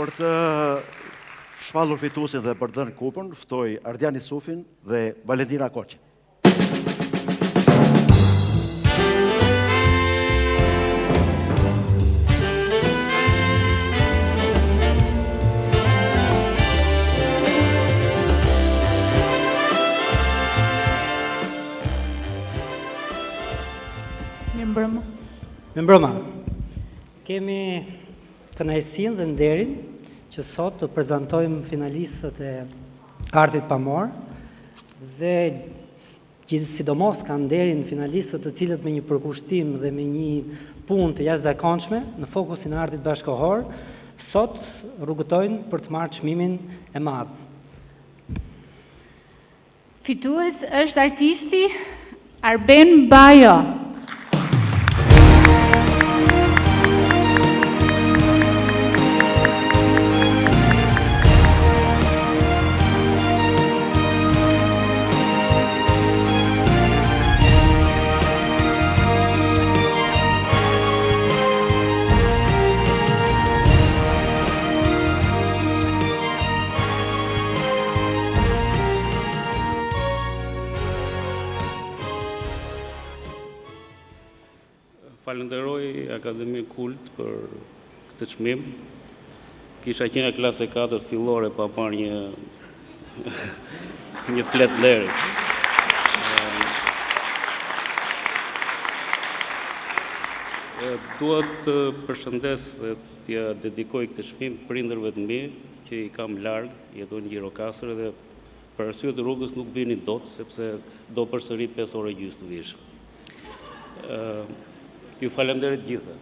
Për të shpallur fituesin dhe për dhënë kupën, ftoj Ardian Isufin dhe Valentina Koçin. Mirëmbrëma. Kemi kënaqësinë dhe nderin që sot të prezantojmë finalistët e Artit Pamor dhe sidomos kanë nderin finalistët të cilët me një përkushtim dhe me një punë të jashtëzakonshme në fokusin e artit bashkëkohor sot rrugëtojnë për të marrë çmimin e madh. Fitues është artisti Arben Bajo. Falenderoj Akademi Kult për këtë çmim. Kisha qenë klasë 4 fillore pa parë një flet leri. Dua të përshëndes dhe t'ja dedikoj këtë çmim prindërve të mi që i kam larg, jetojnë në Gjirokastër dhe për arsye të rrugës nuk vinin dot sepse do përsërit 5 orë gjysmë të vishëm. Ju falenderoj gjithë.